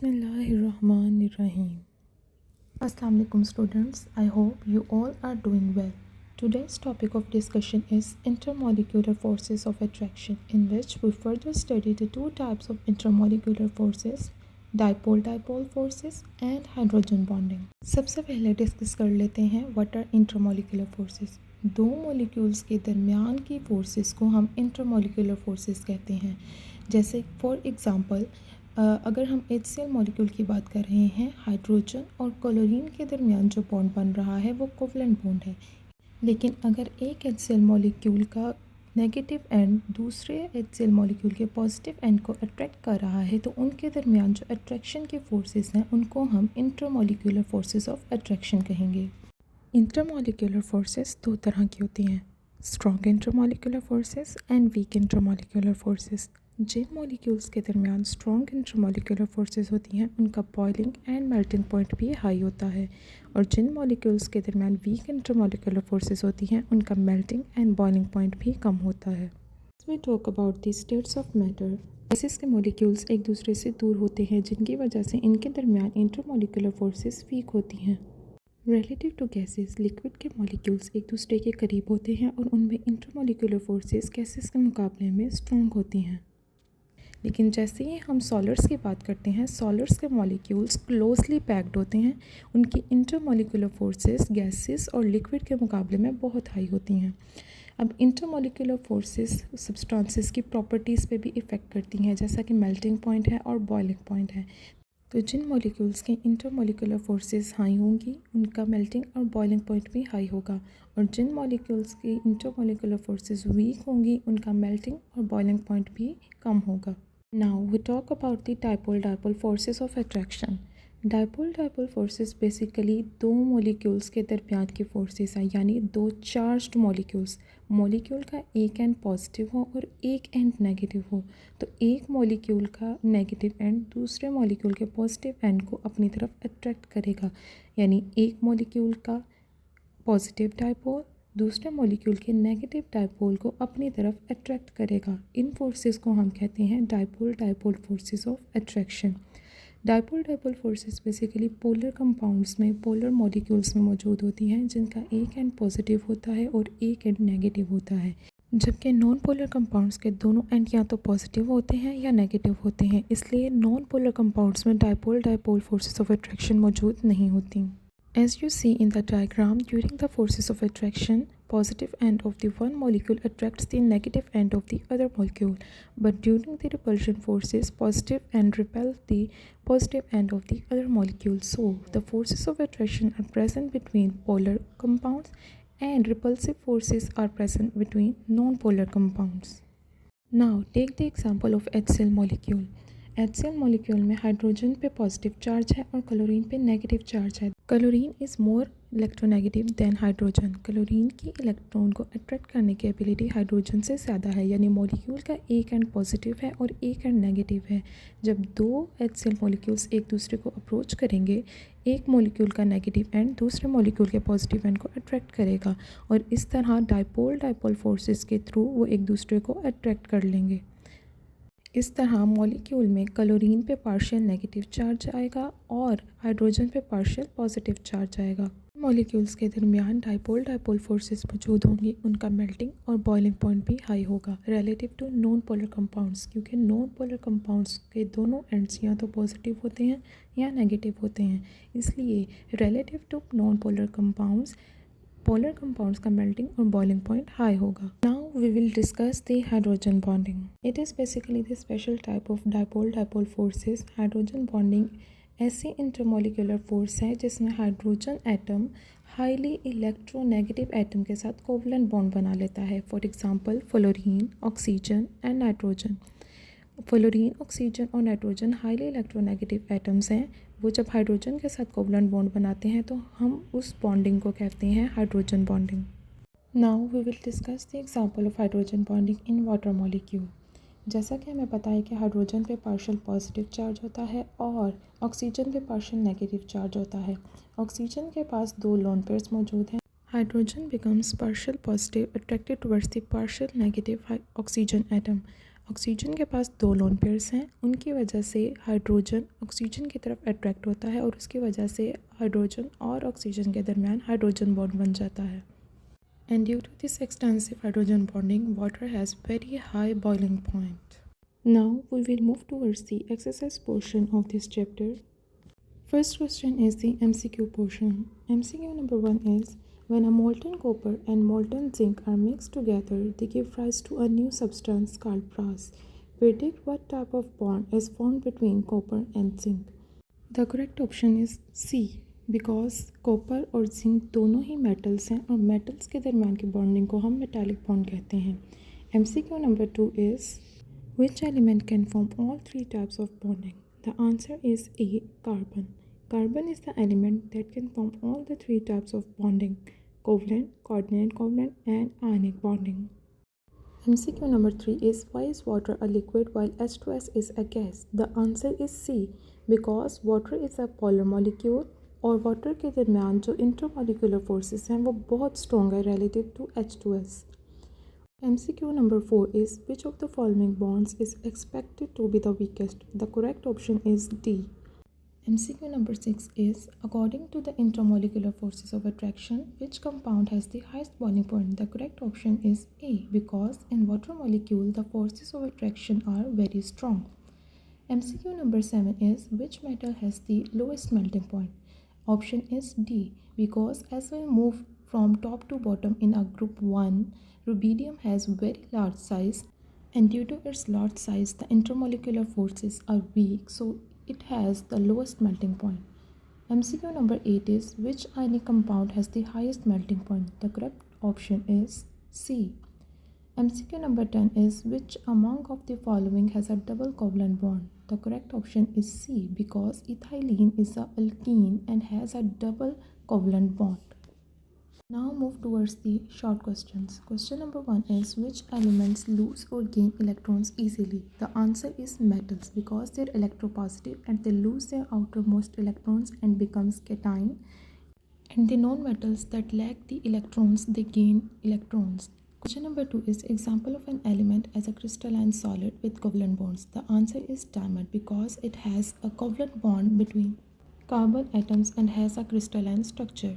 Bismillahirrahmanirrahim. Assalamu alaikum students. I hope you all are doing well. Today's topic of discussion is intermolecular forces of attraction, in which we further study the two types of intermolecular forces, dipole-dipole forces and hydrogen bonding. सबसे पहले discuss कर लेते हैं what are intermolecular forces. दो molecules के दरमियान की forces को हम इंटरमोलिकुलर फोर्सेस कहते हैं। जैसे फॉर एग्ज़ाम्पल अगर हम HCl मॉलिक्यूल की बात कर रहे हैं, हाइड्रोजन और क्लोरीन के दरमियान जो बॉन्ड बन रहा है वो कोवलेंट बॉन्ड है। लेकिन अगर एक HCl मॉलिक्यूल का नेगेटिव एंड दूसरे HCl मॉलिक्यूल के पॉजिटिव एंड को अट्रैक्ट कर रहा है तो उनके दरमियान जो अट्रैक्शन के फोर्सेस हैं उनको हम इंटरमोलिकुलर फोर्सेस ऑफ अट्रैक्शन कहेंगे। इंटरमोलिकुलर फोर्सेस दो तरह की होती हैं, strong intermolecular forces and weak intermolecular forces. जिन मॉलिक्यूल्स के दरमियान स्ट्रॉन्ग इंटरमोलिकुलर फोर्सेस होती हैं उनका बॉइलिंग एंड मेल्टिंग पॉइंट भी हाई होता है, और जिन मॉलिक्यूल्स के दरमियान वीक इंटरमोलिकुलर फोर्सेस होती हैं उनका मेल्टिंग एंड बॉइलिंग पॉइंट भी कम होता है। We talk about the states of matter. Gases के मॉलिक्यूल्स एक दूसरे से दूर होते हैं जिनकी वजह से इनके दरमियान इंटरमोलिकुलर फोर्सेस वीक होती हैं। रिलेटिव टू गैसेस, लिक्विड के मॉलिक्यूल्स एक दूसरे के करीब होते हैं और उनमें इंटरमोलिकुलर फोर्सेस गैसेस के मुकाबले में स्ट्रॉन्ग होती हैं। लेकिन जैसे ही हम सॉलिड्स की बात करते हैं, सॉलिड्स के मॉलिक्यूल्स क्लोजली पैक्ड होते हैं, उनकी इंटरमोलिकुलर फोर्सेस गैसेस और लिक्विड के मुकाबले में बहुत हाई होती हैं। अब इंटरमोलिकुलर फोर्सेस सब्सटेंसेस की प्रॉपर्टीज़ पे भी इफ़ेक्ट करती हैं, जैसा कि मेल्टिंग पॉइंट है और बॉइलिंग पॉइंट है। तो जिन मॉलिक्यूल्स के इंटरमोलिकुलर फोर्सेस हाई होंगी उनका मेल्टिंग और बॉइलिंग पॉइंट भी हाई होगा, और जिन मॉलिक्यूल्स की इंटरमोलिकुलर फोर्सेस वीक होंगी उनका मेल्टिंग और बॉइलिंग पॉइंट भी कम होगा। Now we talk about the dipole-dipole forces of attraction. Dipole-dipole forces basically दो मॉलिक्यूल्स के दरमियान की फोर्सेस हैं, यानी दो चार्ज्ड मॉलिक्यूल्स, मॉलिक्यूल का एक एंड पॉजिटिव हो और एक एंड नेगेटिव हो, तो एक मॉलिक्यूल का नेगेटिव एंड दूसरे मॉलिक्यूल के पॉजिटिव एंड को अपनी तरफ अट्रैक्ट करेगा, यानी एक मॉलिक्यूल का पॉजिटिव डाइपोल दूसरे मॉलिक्यूल के नेगेटिव डाइपोल को अपनी तरफ अट्रैक्ट करेगा। इन फोर्सेस को हम कहते हैं dipole dipole forces of attraction. Dipole dipole forces basically polar compounds में, पोलर मॉलिक्यूल्स में मौजूद होती हैं जिनका एक एंड पॉजिटिव होता है और एक एंड नेगेटिव होता है, जबकि नॉन पोलर कंपाउंड्स के दोनों एंड या तो पॉजिटिव होते हैं या नेगेटिव होते हैं, इसलिए नॉन पोलर कंपाउंड्स में dipole dipole forces of attraction मौजूद नहीं होती। As you see in the diagram, during the forces of attraction, positive end of the one molecule attracts the negative end of the other molecule, but during the repulsion forces, positive end repel the positive end of the other molecule. So, the forces of attraction are present between polar compounds and repulsive forces are present between non-polar compounds. Now, take the example of HCl molecule. HCl molecule में hydrogen पे positive charge है और chlorine पे negative charge है। Chlorine is more electronegative than hydrogen. Chlorine की electron को attract करने की एबिलिटी हाइड्रोजन से ज़्यादा है, यानी मॉलिक्यूल का एक एंड पॉजिटिव है और एक एंड नेगेटिव है। जब दो HCl मॉलिक्यूल्स एक दूसरे को अप्रोच करेंगे, एक मॉलिक्यूल का नेगेटिव एंड दूसरे मॉलिक्यूल के पॉजिटिव एंड को अट्रैक्ट करेगा, और इस तरह डाइपोल डाइपोल फोर्सेस के थ्रू वो एक दूसरे को अट्रैक्ट कर लेंगे। इस तरह मॉलिक्यूल में क्लोरीन पे पार्शियल नेगेटिव चार्ज आएगा और हाइड्रोजन पे पार्शियल पॉजिटिव चार्ज आएगा। मॉलिक्यूल्स के दरमियान डाइपोल डाइपोल फोर्सेस मौजूद होंगी, उनका मेल्टिंग और बॉइलिंग पॉइंट भी हाई होगा relative to non polar compounds, क्योंकि नॉन पोलर कंपाउंड्स के दोनों एंड्स या तो पॉजिटिव होते हैं या नेगेटिव होते हैं, इसलिए relative to non polar compounds, polar compounds का मेल्टिंग और बॉइलिंग पॉइंट हाई होगा। Now we will discuss the hydrogen bonding. It is basically the special type of dipole-dipole forces. Hydrogen bonding ऐसी इंटरमोलिकुलर फोर्स है जिसमें hydrogen atom highly electronegative atom के साथ covalent bond बना लेता है। For example fluorine, oxygen and nitrogen. Fluorine, oxygen और nitrogen highly electronegative atoms हैं। वो जब हाइड्रोजन के साथ कोवलेंट बॉन्ड बनाते हैं तो हम उस बॉन्डिंग को कहते हैं hydrogen bonding. Now we will discuss the example of hydrogen bonding in water molecule. जैसा कि हमें पता है कि हाइड्रोजन पे पार्शियल पॉजिटिव चार्ज होता है और ऑक्सीजन पे पार्शियल नेगेटिव चार्ज होता है। ऑक्सीजन के पास दो लोन पेयर्स मौजूद हैं। Hydrogen becomes partial positive attracted towards the partial negative oxygen atom. Oxygen के पास 2 लोन पेयर्स हैं, उनकी वजह से हाइड्रोजन ऑक्सीजन की तरफ अट्रैक्ट होता है और उसकी वजह से हाइड्रोजन और ऑक्सीजन के दरमियान हाइड्रोजन बॉन्ड बन जाता है। And due to this extensive hydrogen bonding, water has very high boiling point. Now we will move towards the exercise portion of this chapter. First question is the MCQ portion. MCQ number 1 is, when a molten copper and molten zinc are mixed together, they give rise to a new substance called brass. Predict what type of bond is formed between copper and zinc. The correct option is C, because copper और zinc दोनों ही metals हैं और metals के दरमियान की bonding को हम metallic bond कहते हैं। MCQ number 2 is, which element can form all three types of bonding? The answer is A, carbon. Carbon is the element that can form all the three types of bonding: covalent, coordinate covalent and ionic bonding. MCQ number 3 is, why is water a liquid while H2S is a gas? The answer is C, because water is a polar molecule और water के दरमियान जो intermolecular forces हैं वो बहुत strong है relative to H2S. MCQ number 4 is, which of the following bonds is expected to be the weakest? The correct option is D. MCQ number 6 is, according to the intermolecular forces of attraction, which compound has the highest boiling point? The correct option is A, because in water molecule the forces of attraction are very strong. MCQ number 7 is, which metal has the lowest melting point? Option is D, because as we move from top to bottom in a group 1, rubidium has very large size, and due to its large size the intermolecular forces are weak, so it has the lowest melting point. MCQ number 8 is, which ionic compound has the highest melting point? The correct option is C. MCQ number 10 is, which among of the following has a double covalent bond? The correct option is C, because ethylene is a alkene and has a double covalent bond. Now move towards the short questions. Question number 1 is, which elements lose or gain electrons easily? The answer is metals, because they're electropositive and they lose their outermost electrons and becomes cation. And the non-metals that lack the electrons, they gain electrons. Question number 2 is, example of an element as a crystalline solid with covalent bonds. The answer is diamond, because it has a covalent bond between carbon atoms and has a crystalline structure.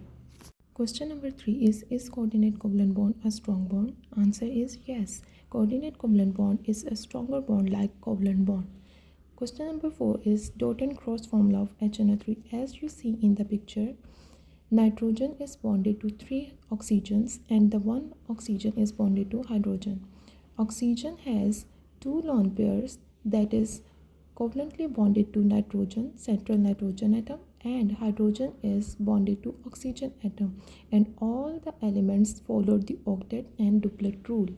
Question number 3 is coordinate covalent bond a strong bond? Answer is yes. Coordinate covalent bond is a stronger bond like covalent bond. Question number 4 is, dot and cross formula of HNO3. As you see in the picture, nitrogen is bonded to 3 oxygens and the one oxygen is bonded to hydrogen. Oxygen has 2 lone pairs, that is covalently bonded to nitrogen, central nitrogen atom, and hydrogen is bonded to oxygen atom, and all the elements follow the octet and duplet rule.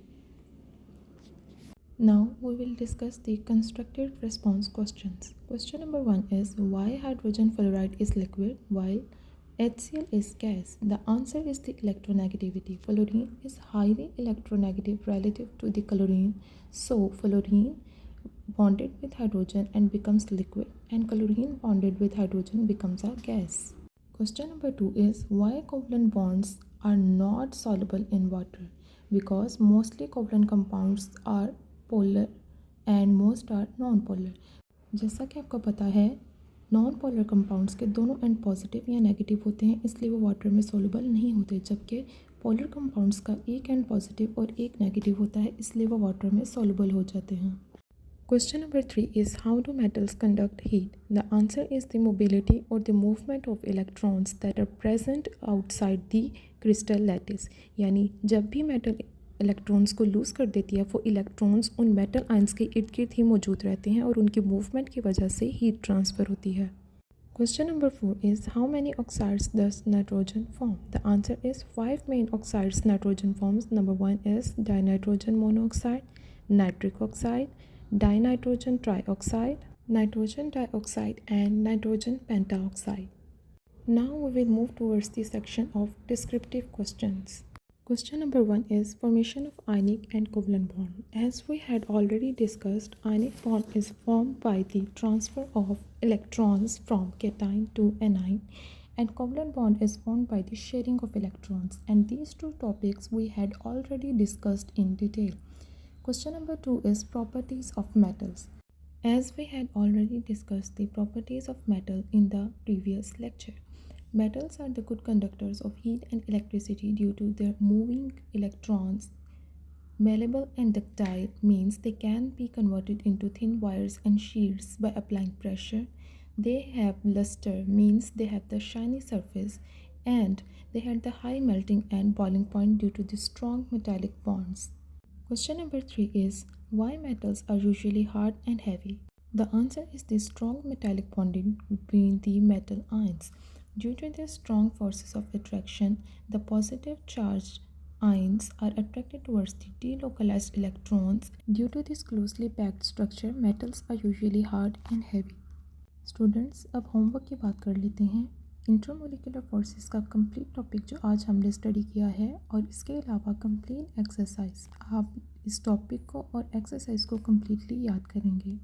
Now we will discuss the constructed response questions. Question number 1 is, why hydrogen fluoride is liquid while HCl is gas? The answer is the electronegativity. Fluorine is highly electronegative relative to the chlorine, so fluorine bonded with hydrogen and becomes liquid, and chlorine bonded with hydrogen becomes a gas. Question number 2 is, why covalent bonds are not soluble in water? Because mostly covalent compounds are polar and most are non-polar. जैसा कि आपको पता है, non polar compounds के दोनों and positive या negative होते हैं, इसलिए वो वाटर में सोलूबल नहीं होते, जबकि पोलर कंपाउंड्स का एक एंड पॉजिटिव और एक नेगेटिव होता है, इसलिए वो वाटर में सोलूबल हो जाते हैं. Question number 3 is, how do metals conduct heat? The answer is the mobility or the movement of electrons that are present outside the crystal lattice. यानी जब भी मेटल इलेक्ट्रॉन्स को लूज़ कर देती है, वो इलेक्ट्रॉन्स उन मेटल आयंस के इर्द गिर्द ही मौजूद रहते हैं और उनकी मूवमेंट की वजह से हीट ट्रांसफ़र होती है. Question number 4 is, how many oxides does nitrogen form? The answer is 5 main oxides nitrogen forms. Number 1 is dinitrogen monoxide, nitric oxide, dinitrogen trioxide, nitrogen dioxide, and nitrogen pentaoxide. Now we will move towards the section of descriptive questions. Question number 1 is, formation of ionic and covalent bond. As we had already discussed, ionic bond is formed by the transfer of electrons from cation to anion, and covalent bond is formed by the sharing of electrons, and these two topics we had already discussed in detail. Question number 2 is properties of metals. As we had already discussed the properties of metal in the previous lecture, metals are the good conductors of heat and electricity due to their moving electrons. Malleable and ductile means they can be converted into thin wires and shears by applying pressure. They have luster means they have the shiny surface, and they had the high melting and boiling point due to the strong metallic bonds. Question number 3 is why metals are usually hard and heavy? The answer is the strong metallic bonding between the metal ions. Due to their strong forces of attraction, the positive charged ions are attracted towards the delocalized electrons. Due to this closely packed structure, metals are usually hard and heavy. Students अब homework की बात कर लेते हैं। Intermolecular forces का complete topic जो आज हमने स्टडी किया है और इसके अलावा कंप्लीट एक्सरसाइज, आप इस टॉपिक को और एक्सरसाइज को कम्प्लीटली याद करेंगे।